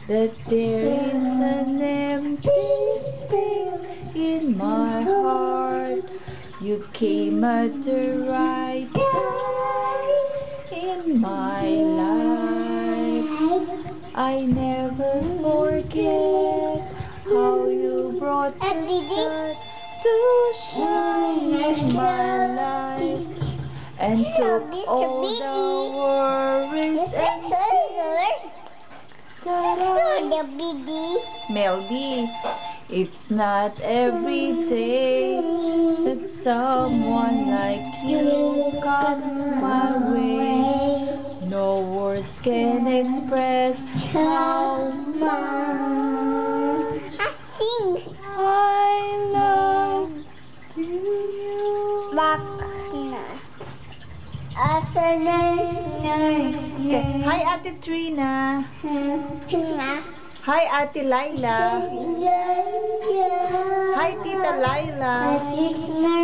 that there is an empty space in my heart. You came at the right time in my life. I never forget how you brought the sun to shine in my life and took all the worries and fears. Ta-da! Melby, it's not every day that someone like you comes my way. No words can express how much I love you. Hi, Ate Trina. Hi, Ate Laila. Hi, Tita Laila.